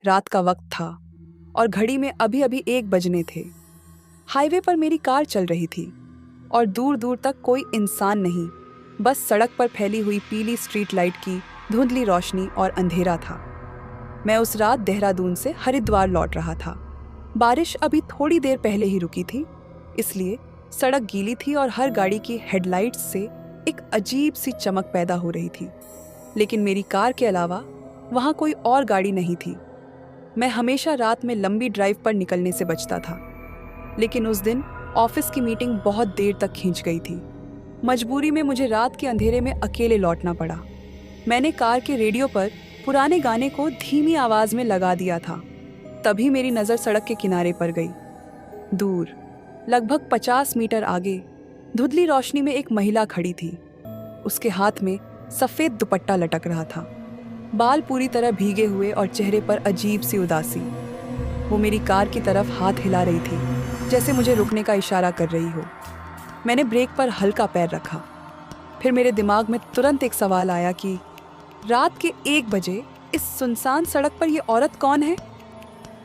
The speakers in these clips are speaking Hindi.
रात का वक्त था और घड़ी में अभी अभी 1 बजने थे। हाईवे पर मेरी कार चल रही थी और दूर दूर तक कोई इंसान नहीं, बस सड़क पर फैली हुई पीली स्ट्रीट लाइट की धुंधली रोशनी और अंधेरा था। मैं उस रात देहरादून से हरिद्वार लौट रहा था। बारिश अभी थोड़ी देर पहले ही रुकी थी, इसलिए सड़क गीली थी और हर गाड़ी की हेडलाइट्स से एक अजीब सी चमक पैदा हो रही थी। लेकिन मेरी कार के अलावा वहाँ कोई और गाड़ी नहीं थी। मैं हमेशा रात में लंबी ड्राइव पर निकलने से बचता था, लेकिन उस दिन ऑफिस की मीटिंग बहुत देर तक खींच गई थी। मजबूरी में मुझे रात के अंधेरे में अकेले लौटना पड़ा। मैंने कार के रेडियो पर पुराने गाने को धीमी आवाज में लगा दिया था। तभी मेरी नज़र सड़क के किनारे पर गई। दूर, लगभग 50 मीटर आगे, धुंधली रोशनी में एक महिला खड़ी थी। उसके हाथ में सफ़ेद दुपट्टा लटक रहा था, बाल पूरी तरह भीगे हुए और चेहरे पर अजीब सी उदासी। वो मेरी कार की तरफ हाथ हिला रही थी, जैसे मुझे रुकने का इशारा कर रही हो। मैंने ब्रेक पर हल्का पैर रखा। फिर मेरे दिमाग में तुरंत एक सवाल आया कि रात के 1 बजे इस सुनसान सड़क पर ये औरत कौन है?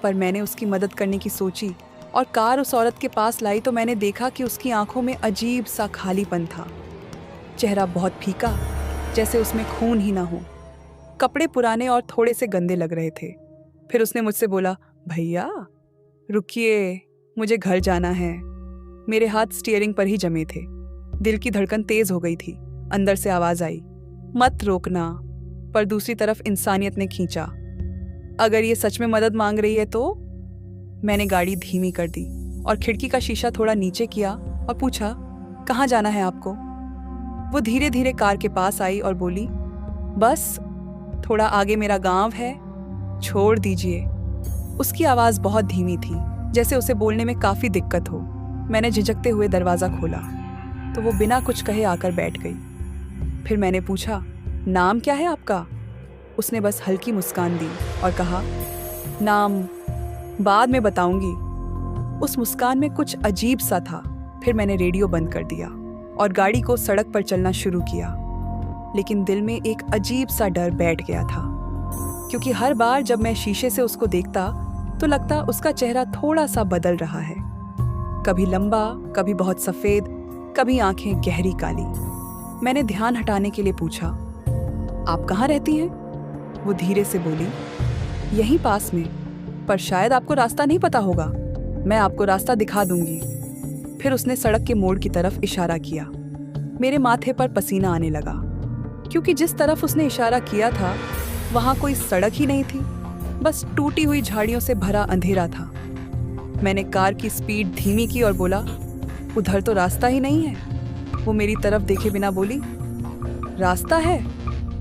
पर मैंने उसकी मदद करने की सोची और कार उस औरत के पास लाई तो मैंने देखा कि उसकी आंखों में अजीब सा खालीपन था। चेहरा बहुत फीका, जैसे उसमें खून ही ना हो। कपड़े पुराने और थोड़े से गंदे लग रहे थे। फिर उसने मुझसे बोला, भैया रुकिए, मुझे घर जाना है। मेरे हाथ स्टीयरिंग पर ही जमे थे। दिल की धड़कन तेज हो गई थी। अंदर से आवाज आई, मत रोकना। पर दूसरी तरफ इंसानियत ने खींचा, अगर ये सच में मदद मांग रही है तो? मैंने गाड़ी धीमी कर दी और खिड़की का शीशा थोड़ा नीचे किया और पूछा, कहाँ जाना है आपको? वो धीरे धीरे कार के पास आई और बोली, बस थोड़ा आगे मेरा गांव है, छोड़ दीजिए। उसकी आवाज़ बहुत धीमी थी, जैसे उसे बोलने में काफ़ी दिक्कत हो। मैंने झिझकते हुए दरवाज़ा खोला तो वो बिना कुछ कहे आकर बैठ गई। फिर मैंने पूछा, नाम क्या है आपका? उसने बस हल्की मुस्कान दी और कहा, नाम बाद में बताऊंगी। उस मुस्कान में कुछ अजीब सा था। फिर मैंने रेडियो बंद कर दिया और गाड़ी को सड़क पर चलना शुरू किया। लेकिन दिल में एक अजीब सा डर बैठ गया था, क्योंकि हर बार जब मैं शीशे से उसको देखता तो लगता उसका चेहरा थोड़ा सा बदल रहा है। कभी लंबा, कभी बहुत सफ़ेद, कभी आंखें गहरी काली। मैंने ध्यान हटाने के लिए पूछा, आप कहाँ रहती हैं? वो धीरे से बोली, यहीं पास में, पर शायद आपको रास्ता नहीं पता होगा, मैं आपको रास्ता दिखा दूंगी। फिर उसने सड़क के मोड़ की तरफ इशारा किया। मेरे माथे पर पसीना आने लगा, क्योंकि जिस तरफ उसने इशारा किया था वहाँ कोई सड़क ही नहीं थी, बस टूटी हुई झाड़ियों से भरा अंधेरा था। मैंने कार की स्पीड धीमी की और बोला, उधर तो रास्ता ही नहीं है। वो मेरी तरफ देखे बिना बोली, रास्ता है,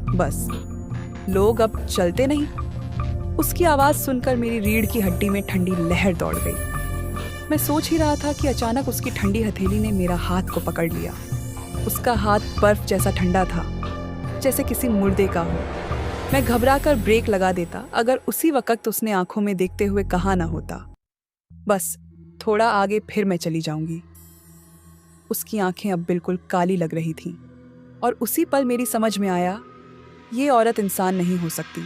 बस लोग अब चलते नहीं। उसकी आवाज़ सुनकर मेरी रीढ़ की हड्डी में ठंडी लहर दौड़ गई। मैं सोच ही रहा था कि अचानक उसकी ठंडी हथेली ने मेरा हाथ को पकड़ लिया। उसका हाथ बर्फ जैसा ठंडा था, जैसे किसी मुर्दे का हो। मैं घबराकर ब्रेक लगा देता अगर उसी वक्त उसने आंखों में देखते हुए कहा ना होता, बस थोड़ा आगे फिर मैं चली जाऊंगी। उसकी आंखें अब बिल्कुल काली लग रही थीं और उसी पल मेरी समझ में आया, ये औरत इंसान नहीं हो सकती।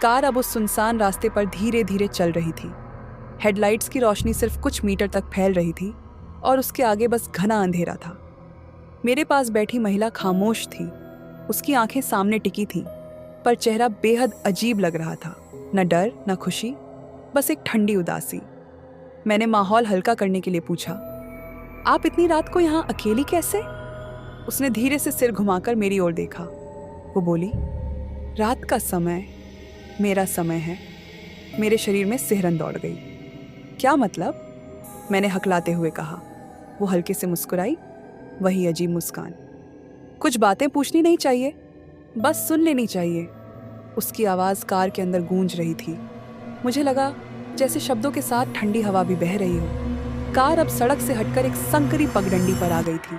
कार अब उस सुनसान रास्ते पर धीरे धीरे चल रही थी। हेडलाइट्स की रोशनी सिर्फ कुछ मीटर तक फैल रही थी और उसके आगे बस घना अंधेरा था। मेरे पास बैठी महिला खामोश थी। उसकी आंखें सामने टिकी थीं, पर चेहरा बेहद अजीब लग रहा था। न डर, न खुशी, बस एक ठंडी उदासी। मैंने माहौल हल्का करने के लिए पूछा, आप इतनी रात को यहाँ अकेली कैसे? उसने धीरे से सिर घुमाकर मेरी ओर देखा। वो बोली, रात का समय मेरा समय है। मेरे शरीर में सिहरन दौड़ गई। क्या मतलब? मैंने हकलाते हुए कहा। वो हल्के से मुस्कुराई, वही अजीब मुस्कान। कुछ बातें पूछनी नहीं चाहिए, बस सुन लेनी चाहिए। उसकी आवाज़ कार के अंदर गूंज रही थी। मुझे लगा जैसे शब्दों के साथ ठंडी हवा भी बह रही हो। कार अब सड़क से हटकर एक संकरी पगडंडी पर आ गई थी।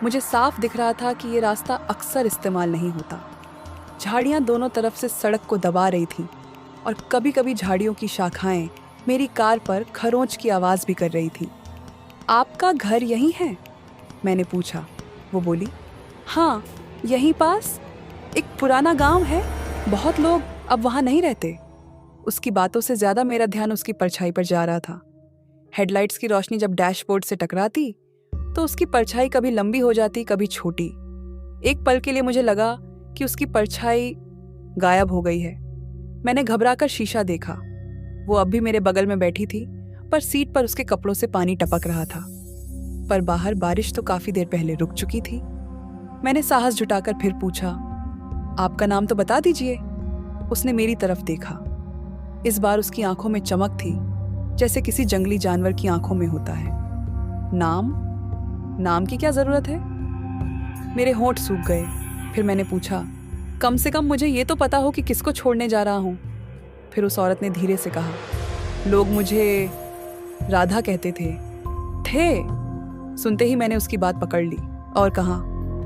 मुझे साफ दिख रहा था कि ये रास्ता अक्सर इस्तेमाल नहीं होता। झाड़ियाँ दोनों तरफ से सड़क को दबा रही थीं और कभी कभी झाड़ियों की शाखाएं मेरी कार पर खरोंच की आवाज़ भी कर रही थी। आपका घर यहीं है? मैंने पूछा। वो बोली, हाँ, यहीं पास एक पुराना गांव है, बहुत लोग अब वहाँ नहीं रहते। उसकी बातों से ज्यादा मेरा ध्यान उसकी परछाई पर जा रहा था। हेडलाइट्स की रोशनी जब डैशबोर्ड से टकराती तो उसकी परछाई कभी लंबी हो जाती, कभी छोटी। एक पल के लिए मुझे लगा कि उसकी परछाई गायब हो गई है। मैंने घबराकर शीशा देखा। वो अब भी मेरे बगल में बैठी थी, पर सीट पर उसके कपड़ों से पानी टपक रहा था। पर बाहर बारिश तो काफी देर पहले रुक चुकी थी। मैंने साहस जुटाकर फिर पूछा, आपका नाम तो बता दीजिए। उसने मेरी तरफ देखा। इस बार उसकी आंखों में चमक थी, जैसे किसी जंगली जानवर की आंखों में होता है। नाम की क्या जरूरत है? मेरे होंठ सूख गए। फिर मैंने पूछा, कम से कम मुझे ये तो पता हो कि किसको छोड़ने जा रहा हूं। फिर उस औरत ने धीरे से कहा, लोग मुझे राधा कहते थे। सुनते ही मैंने उसकी बात पकड़ ली और कहा,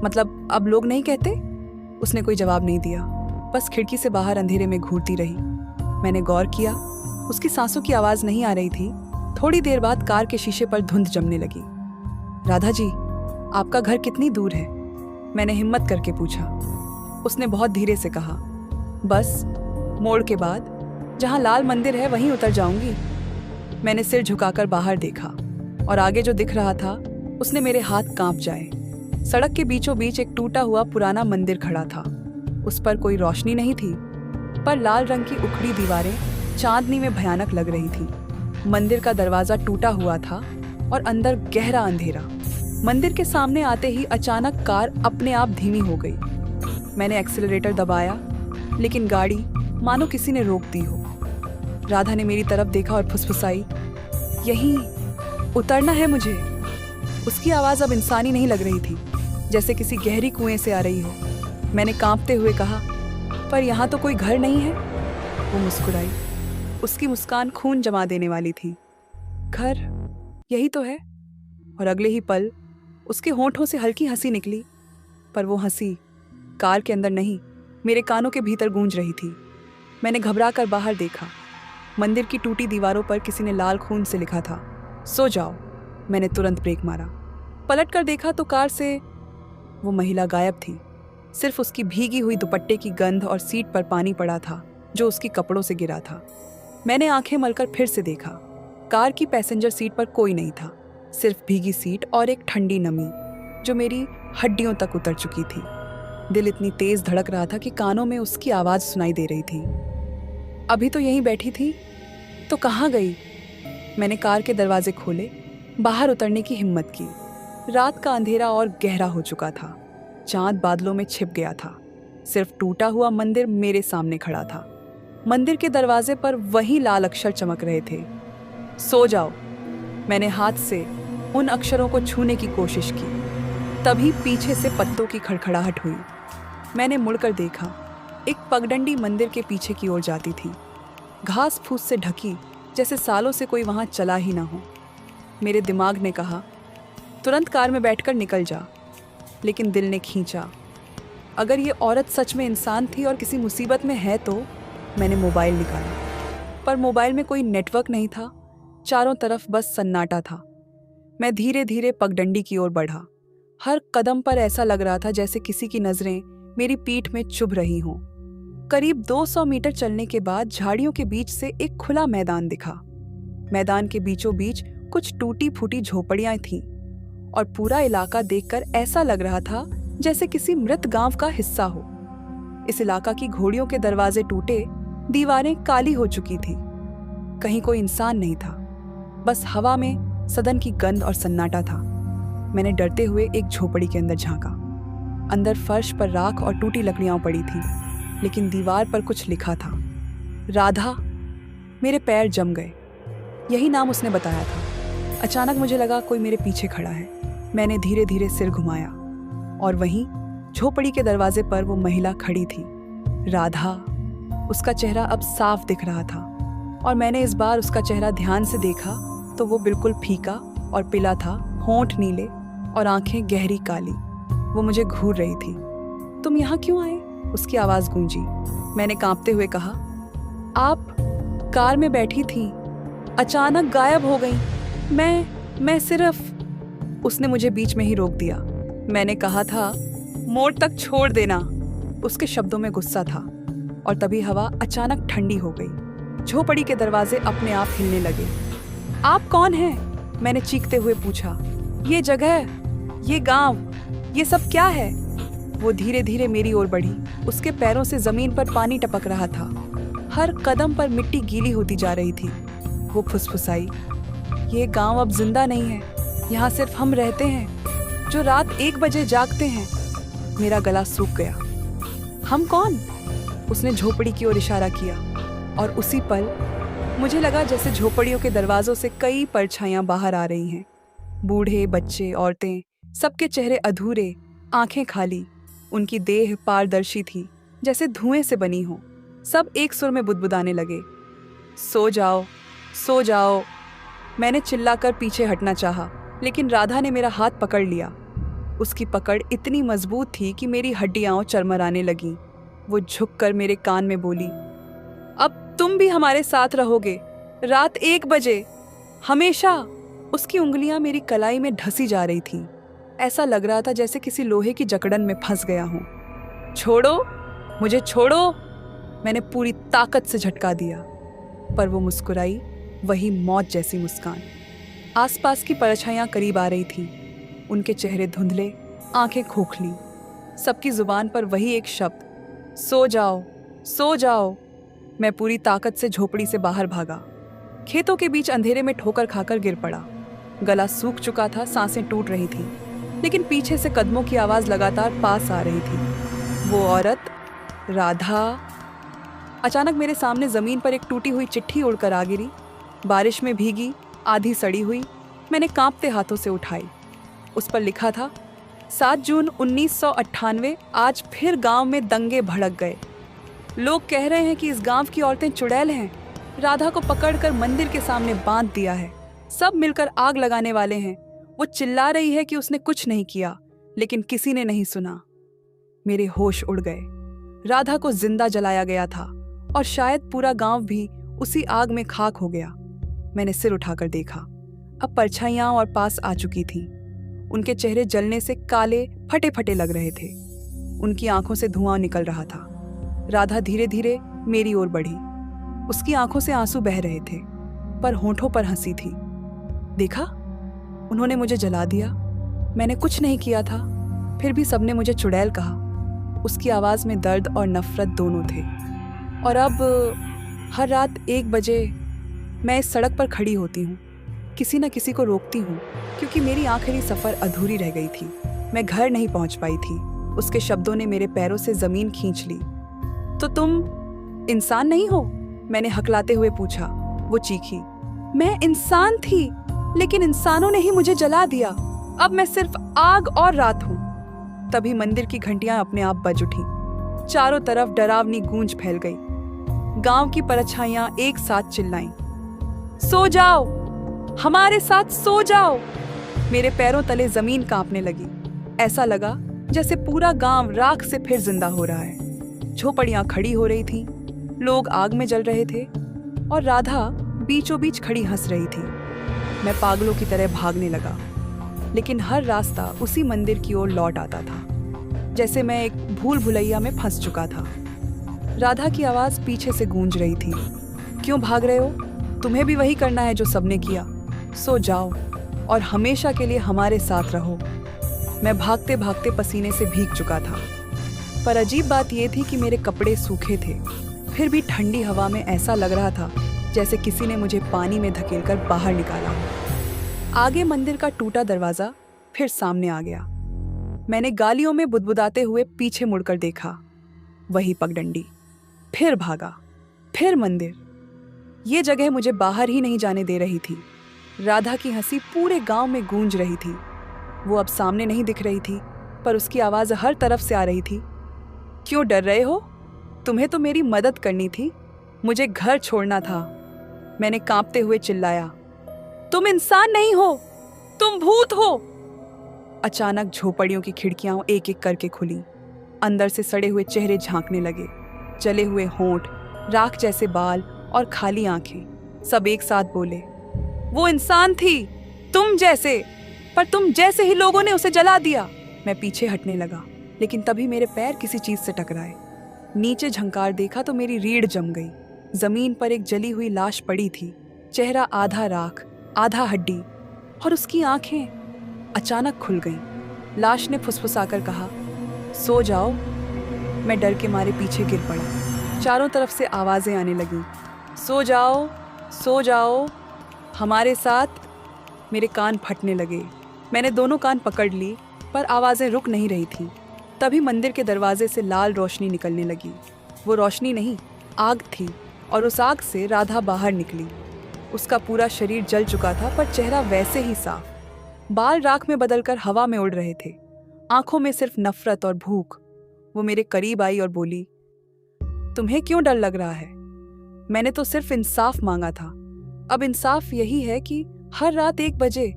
मतलब अब लोग नहीं कहते? उसने कोई जवाब नहीं दिया, बस खिड़की से बाहर अंधेरे में घूरती रही। मैंने गौर किया, उसकी सांसों की आवाज नहीं आ रही थी। थोड़ी देर बाद कार के शीशे पर धुंध जमने लगी। राधा जी, आपका घर कितनी दूर है? मैंने हिम्मत करके पूछा। उसने बहुत धीरे से कहा, बस मोड़ के बाद, जहां लाल मंदिर है वहीं उतर जाऊंगी। मैंने सिर झुकाकर बाहर देखा और आगे जो दिख रहा था उसने मेरे हाथ कांप जाए। सड़क के बीचों बीच एक टूटा हुआ पुराना मंदिर खड़ा था। उस पर कोई रोशनी नहीं थी, पर लाल रंग की उखड़ी दीवारें चांदनी में भयानक लग रही थी। मंदिर का दरवाजा टूटा हुआ था और अंदर गहरा अंधेरा। मंदिर के सामने आते ही अचानक कार अपने आप धीमी हो गई। मैंने एक्सीलरेटर दबाया, लेकिन गाड़ी मानो किसी ने रोक दी हो। राधा ने मेरी तरफ देखा और फुसफुसाई, यहीं उतरना है मुझे। उसकी आवाज अब इंसानी नहीं लग रही थी, जैसे किसी गहरी कुएं से आ रही हो। मैंने कांपते हुए कहा, पर यहाँ तो कोई घर नहीं है। वो मुस्कुराई। उसकी मुस्कान खून जमा देने वाली थी। घर, यही तो है। और अगले ही पल उसके होंठों से हल्की हंसी निकली, पर वो हंसी कार के अंदर नहीं, मेरे कानों के भीतर गूंज रही थी। मैंने घबरा कर बाहर देखा। मंदिर की टूटी दीवारों पर किसी ने लाल खून से लिखा था, सो जाओ। मैंने तुरंत ब्रेक मारा। पलट कर देखा तो कार से वो महिला गायब थी। सिर्फ उसकी भीगी हुई दुपट्टे की गंध और सीट पर पानी पड़ा था जो उसकी कपड़ों से गिरा था। मैंने आंखें मलकर फिर से देखा। कार की पैसेंजर सीट पर कोई नहीं था, सिर्फ भीगी सीट और एक ठंडी नमी जो मेरी हड्डियों तक उतर चुकी थी। दिल इतनी तेज धड़क रहा था कि कानों में उसकी आवाज सुनाई दे रही थी, अभी तो यहीं बैठी थी, तो कहाँ गई? मैंने कार के दरवाजे खोले, बाहर उतरने की हिम्मत की। रात का अंधेरा और गहरा हो चुका था। चांद बादलों में छिप गया था। सिर्फ टूटा हुआ मंदिर मेरे सामने खड़ा था। मंदिर के दरवाजे पर वही लाल अक्षर चमक रहे थे, सो जाओ। मैंने हाथ से उन अक्षरों को छूने की कोशिश की, तभी पीछे से पत्तों की खड़खड़ाहट हुई। मैंने मुड़कर देखा, एक पगडंडी मंदिर के पीछे की ओर जाती थी, घास फूस से ढकी, जैसे सालों से कोई वहां चला ही ना हो। मेरे दिमाग ने कहा, तुरंत कार में बैठकर निकल जा, लेकिन दिल ने खींचा, अगर ये औरत सच में इंसान थी और किसी मुसीबत में है तो। मैंने मोबाइल निकाला, पर मोबाइल में कोई नेटवर्क नहीं था। चारों तरफ बस सन्नाटा था। मैं धीरे धीरे पगडंडी की ओर बढ़ा। हर कदम पर ऐसा लग रहा था जैसे किसी की नजरें मेरी पीठ में चुभ रही हों। करीब 200 मीटर चलने के बाद झाड़ियों के बीच से एक खुला मैदान दिखा। मैदान के बीचों बीच कुछ टूटी फूटी झोपड़ियां थीं और पूरा इलाका देखकर ऐसा लग रहा था जैसे किसी मृत गांव का हिस्सा हो। इस इलाका की घोड़ियों के दरवाजे टूटे, दीवारें काली हो चुकी थी। कहीं कोई इंसान नहीं था, बस हवा में सदन की गंध और सन्नाटा था। मैंने डरते हुए एक झोपड़ी के अंदर झांका। अंदर फर्श पर राख और टूटी लकड़ियां पड़ी थी, लेकिन दीवार पर कुछ लिखा था, राधा। मेरे पैर जम गए। यही नाम उसने बताया था। अचानक मुझे लगा कोई मेरे पीछे खड़ा है। मैंने धीरे धीरे सिर घुमाया और वहीं झोपड़ी के दरवाजे पर वो महिला खड़ी थी, राधा। उसका चेहरा अब साफ दिख रहा था और मैंने इस बार उसका चेहरा ध्यान से देखा तो वो बिल्कुल फीका और पीला था, होंठ नीले और आंखें गहरी काली। वो मुझे घूर रही थी। तुम यहाँ क्यों आए? उसकी आवाज गूंजी। मैंने कांपते हुए कहा, आप कार में बैठी थी, अचानक गायब हो गई। मैं सिर्फ। उसने मुझे बीच में ही रोक दिया। मैंने कहा था मोड़ तक छोड़ देना। उसके शब्दों में गुस्सा था और तभी हवा अचानक ठंडी हो गई। झोपड़ी के दरवाजे अपने आप हिलने लगे। आप कौन हैं? मैंने चीखते हुए पूछा। ये जगह, ये गांव, ये सब क्या है? वो धीरे धीरे मेरी ओर बढ़ी। उसके पैरों से जमीन पर पानी टपक रहा था। हर कदम पर मिट्टी गीली होती जा रही थी। वो फुसफुसाई, ये गांव अब जिंदा नहीं है। यहाँ सिर्फ हम रहते हैं जो रात 1 बजे जागते हैं। मेरा गला सूख गया। हम कौन? उसने झोपड़ी की ओर इशारा किया और उसी पल मुझे लगा जैसे झोपड़ियों के दरवाजों से कई परछाइयां बाहर आ रही हैं। बूढ़े, बच्चे, औरतें, सबके चेहरे अधूरे, आंखें खाली। उनकी देह पारदर्शी थी, जैसे धुएं से बनी हो। सब एक सुर में बुदबुदाने लगे, सो जाओ, सो जाओ। मैंने चिल्लाकर पीछे हटना चाहा, लेकिन राधा ने मेरा हाथ पकड़ लिया। उसकी पकड़ इतनी मजबूत थी कि मेरी हड्डियां चरमराने लगीं। वो झुककर मेरे कान में बोली, अब तुम भी हमारे साथ रहोगे, रात 1 बजे, हमेशा। उसकी उंगलियां मेरी कलाई में ढसी जा रही थीं। ऐसा लग रहा था जैसे किसी लोहे की जकड़न में फंस गया हूं। छोड़ो, मुझे छोड़ो। मैंने पूरी ताकत से झटका दिया, पर वो मुस्कुराई, वही मौत जैसी मुस्कान। आसपास की परछाइयां करीब आ रही थीं। उनके चेहरे धुंधले, आंखें खोखली। सबकी जुबान पर वही एक शब्द, सो जाओ, सो जाओ। मैं पूरी ताकत से झोपड़ी से बाहर भागा। खेतों के बीच अंधेरे में ठोकर खाकर गिर पड़ा। गला सूख चुका था, सांसें टूट रही थीं, लेकिन पीछे से कदमों की आवाज लगातार पास आ रही थी। वो औरत, राधा। अचानक मेरे सामने जमीन पर एक टूटी हुई चिट्ठी उड़कर आ गिरी। बारिश में भीगी, आधी सड़ी हुई। मैंने कांपते हाथों से उठाई। उस पर लिखा था, 7 जून 1998, आज फिर गांव में दंगे भड़क गए। लोग कह रहे हैं कि इस गांव की औरतें चुड़ैल हैं। राधा को पकड़कर मंदिर के सामने बांध दिया है। सब मिलकर आग लगाने वाले हैं। वो चिल्ला रही है कि उसने कुछ नहीं किया, लेकिन किसी ने नहीं सुना। मेरे होश उड़ गए। राधा को जिंदा जलाया गया था और शायद पूरा गांव भी उसी आग में खाक हो गया। मैंने सिर उठाकर देखा। अब परछाइयां और पास आ चुकी थीं। उनके चेहरे जलने से काले फटे फटे लग रहे थे। उनकी आंखों से धुआं निकल रहा था। राधा धीरे धीरे मेरी ओर बढ़ी। उसकी आंखों से आंसू बह रहे थे, पर होंठों पर हंसी थी। देखा, उन्होंने मुझे जला दिया। मैंने कुछ नहीं किया था, फिर भी सबने मुझे चुड़ैल कहा। उसकी आवाज में दर्द और नफरत दोनों थे। और अब हर रात 1 बजे मैं इस सड़क पर खड़ी होती हूँ, किसी न किसी को रोकती हूँ, क्योंकि मेरी आखिरी सफर अधूरी रह गई थी। मैं घर नहीं पहुँच पाई थी। उसके शब्दों ने मेरे पैरों से जमीन खींच ली। तो तुम इंसान नहीं हो? मैंने हकलाते हुए पूछा। वो चीखी, मैं इंसान थी, लेकिन इंसानों ने ही मुझे जला दिया। अब मैं सिर्फ आग और रात हूँ। तभी मंदिर की घंटियां अपने आप बज उठी। चारों तरफ डरावनी गूंज फैल गई। गांव की परछाइयां एक साथ चिल्लाईं, सो जाओ, हमारे साथ सो जाओ। मेरे पैरों तले जमीन कांपने लगी। ऐसा लगा जैसे पूरा गांव राख से फिर जिंदा हो रहा है। झोपड़ियां खड़ी हो रही थीं, लोग आग में जल रहे थे और राधा बीचों बीच खड़ी हंस रही थी। मैं पागलों की तरह भागने लगा, लेकिन हर रास्ता उसी मंदिर की ओर लौट आता था, जैसे मैं एक भूल भुलैया में फंस चुका था। राधा की आवाज पीछे से गूंज रही थी, क्यों भाग रहे हो? तुम्हें भी वही करना है जो सबने किया। सो जाओ और हमेशा के लिए हमारे साथ रहो। मैं भागते भागते पसीने से भीग चुका था, पर अजीब बात यह थी कि मेरे कपड़े सूखे थे। फिर भी ठंडी हवा में ऐसा लग रहा था जैसे किसी ने मुझे पानी में धकेलकर बाहर निकाला हो। आगे मंदिर का टूटा दरवाजा फिर सामने आ गया। मैंने गालियों में बुदबुदाते हुए पीछे मुड़कर देखा। वही पगडंडी। फिर भागा, फिर मंदिर। ये जगह मुझे बाहर ही नहीं जाने दे रही थी। राधा की हंसी पूरे गांव में गूंज रही थी। वो अब सामने नहीं दिख रही थी, पर उसकी आवाज हर तरफ से आ रही थी। क्यों डर रहे हो? तुम्हें तो मेरी मदद करनी थी, मुझे घर छोड़ना था। मैंने कांपते हुए चिल्लाया, तुम इंसान नहीं हो, तुम भूत हो। अचानक झोपड़ियों की खिड़कियां एक एक करके खुली। अंदर से सड़े हुए चेहरे झांकने लगे, जले हुए होंठ, राख जैसे बाल और खाली आंखें। सब एक साथ बोले, वो इंसान थी, तुम जैसे, पर तुम जैसे ही लोगों ने उसे जला दिया। मैं पीछे हटने लगा, लेकिन तभी मेरे पैर किसी चीज से टकराए। नीचे झंकार देखा तो मेरी रीढ़ जम गई। जमीन पर एक जली हुई लाश पड़ी थी, चेहरा आधा राख आधा हड्डी, और उसकी आंखें अचानक खुल गईं। लाश ने फुसफुसाकर कहा, सो जाओ। मैं डर के मारे पीछे गिर पड़ा। चारों तरफ से आवाजें आने लगीं, सो जाओ, सो जाओ, हमारे साथ। मेरे कान फटने लगे। मैंने दोनों कान पकड़ ली, पर आवाजें रुक नहीं रही थीं। तभी मंदिर के दरवाजे से लाल रोशनी निकलने लगी। वो रोशनी नहीं, आग थी, और उस आग से राधा बाहर निकली। उसका पूरा शरीर जल चुका था, पर चेहरा वैसे ही साफ। बाल राख में बदलकर हवा में उड़ रहे थे, आंखों में सिर्फ नफरत और भूख। वो मेरे करीब आई और बोली, तुम्हें क्यों डर लग रहा है? मैंने तो सिर्फ इंसाफ मांगा था। अब इंसाफ यही है कि हर रात 1 बजे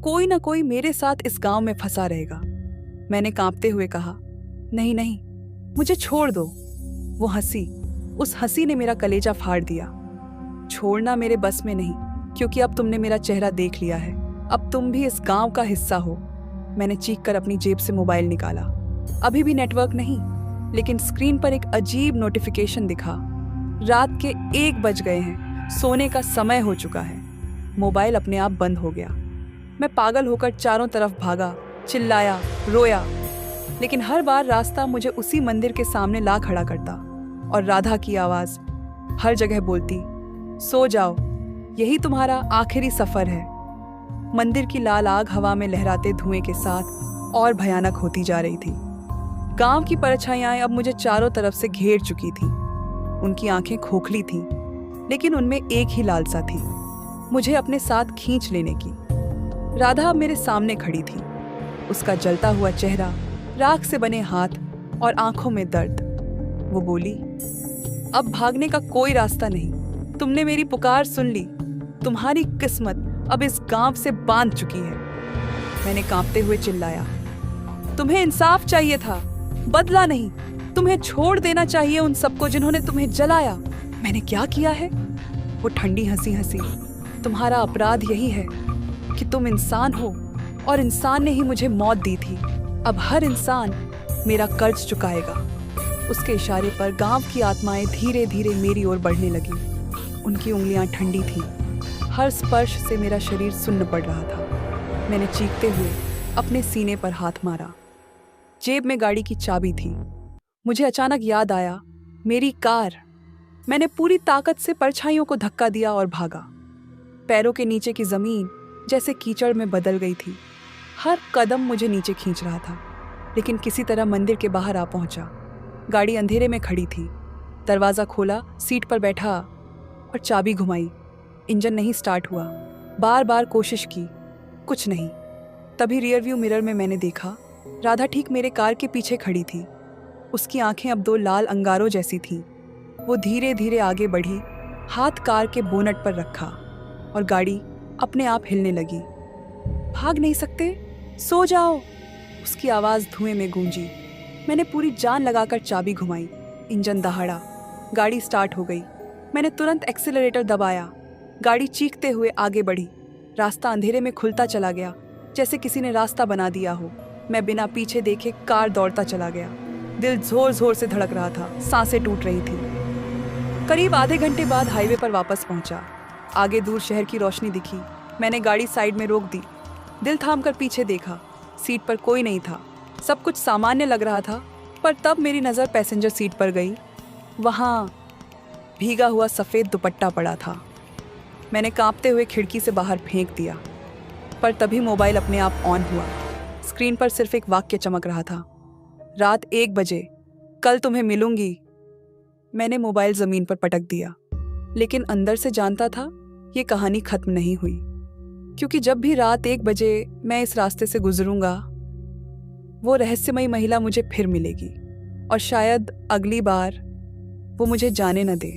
कोई ना कोई मेरे साथ इस गांव में फंसा रहेगा। मैंने कांपते हुए कहा, नहीं नहीं, मुझे छोड़ दो। वो हंसी। उस हंसी ने मेरा कलेजा फाड़ दिया। छोड़ना मेरे बस में नहीं, क्योंकि अब तुमने मेरा चेहरा देख लिया है। अब तुम भी इस गांव का हिस्सा हो। मैंने चीखकर अपनी जेब से मोबाइल निकाला। अभी भी नेटवर्क नहीं, लेकिन स्क्रीन पर एक अजीब नोटिफिकेशन दिखा। रात के 1 बज गए हैं, सोने का समय हो चुका है। मोबाइल अपने आप बंद हो गया। मैं पागल होकर चारों तरफ भागा, चिल्लाया, रोया, लेकिन हर बार रास्ता मुझे उसी मंदिर के सामने ला खड़ा करता, और राधा की आवाज हर जगह बोलती, सो जाओ, यही तुम्हारा आखिरी सफर है। मंदिर की लाल आग हवा में लहराते धुएं के साथ और भयानक होती जा रही थी। गांव की परछाइयां अब मुझे चारों तरफ से घेर चुकी थीं। उनकी आंखें खोखली थीं, लेकिन उनमें एक ही लालसा थी, मुझे अपने साथ खींच लेने की। राधा अब मेरे सामने खड़ी थी, उसका जलता हुआ चेहरा, राख से बने हाथ और आंखों में दर्द। वो बोली, अब भागने का कोई रास्ता नहीं। तुमने मेरी पुकार सुन ली। तुम्हारी किस्मत अब इस गांव से बांध चुकी है। मैंने कांपते हुए चिल्लाया, तुम्हें इंसाफ चाहिए था, बदला नहीं। तुम्हें छोड़ देना चाहिए उन सबको जिन्होंने तुम्हें जलाया। मैंने क्या किया है? वो ठंडी हंसी हंसी, तुम्हारा अपराध यही है कि तुम इंसान हो, और इंसान ने ही मुझे मौत दी थी। अब हर इंसान मेरा कर्ज चुकाएगा। उसके इशारे पर गांव की आत्माएं धीरे धीरे मेरी ओर बढ़ने लगी। उनकी उंगलियां ठंडी थीं। हर स्पर्श से मेरा शरीर सुन्न पड़ रहा था। मैंने चीखते हुए अपने सीने पर हाथ मारा। जेब में गाड़ी की चाबी थी। मुझे अचानक याद आया, मेरी कार। मैंने पूरी ताकत से परछाइयों को धक्का दिया और भागा। पैरों के नीचे की जमीन जैसे कीचड़ में बदल गई थी। हर कदम मुझे नीचे खींच रहा था, लेकिन किसी तरह मंदिर के बाहर आ पहुंचा। गाड़ी अंधेरे में खड़ी थी। दरवाज़ा खोला, सीट पर बैठा और चाबी घुमाई। इंजन नहीं स्टार्ट हुआ। बार बार कोशिश की, कुछ नहीं। तभी रियरव्यू मिरर में मैंने देखा, राधा ठीक मेरे कार के पीछे खड़ी थी। उसकी आंखें अब 2 लाल अंगारों जैसी थीं। वो धीरे धीरे आगे बढ़ी, हाथ कार के बोनट पर रखा, और गाड़ी अपने आप हिलने लगी। भाग नहीं सकते, सो जाओ, उसकी आवाज़ धुएं में गूंजी। मैंने पूरी जान लगाकर चाबी घुमाई। इंजन दहाड़ा, गाड़ी स्टार्ट हो गई। मैंने तुरंत एक्सीलरेटर दबाया। गाड़ी चीखते हुए आगे बढ़ी। रास्ता अंधेरे में खुलता चला गया, जैसे किसी ने रास्ता बना दिया हो। मैं बिना पीछे देखे कार दौड़ता चला गया। दिल जोर जोर से धड़क रहा था, सांसें टूट रही थी। करीब आधे घंटे बाद हाईवे पर वापस पहुंचा। आगे दूर शहर की रोशनी दिखी। मैंने गाड़ी साइड में रोक दी। दिल थाम कर पीछे देखा। सीट पर कोई नहीं था। सब कुछ सामान्य लग रहा था, पर तब मेरी नज़र पैसेंजर सीट पर गई। वहाँ भीगा हुआ सफ़ेद दुपट्टा पड़ा था। मैंने कांपते हुए खिड़की से बाहर फेंक दिया, पर तभी मोबाइल अपने आप ऑन हुआ। स्क्रीन पर सिर्फ एक वाक्य चमक रहा था, रात 1 बजे, कल तुम्हें मिलूंगी। मैंने मोबाइल ज़मीन पर पटक दिया, लेकिन अंदर से जानता था ये कहानी खत्म नहीं हुई, क्योंकि जब भी रात 1 बजे मैं इस रास्ते से गुजरूंगा, वो रहस्यमयी महिला मुझे फिर मिलेगी, और शायद अगली बार वो मुझे जाने न दे।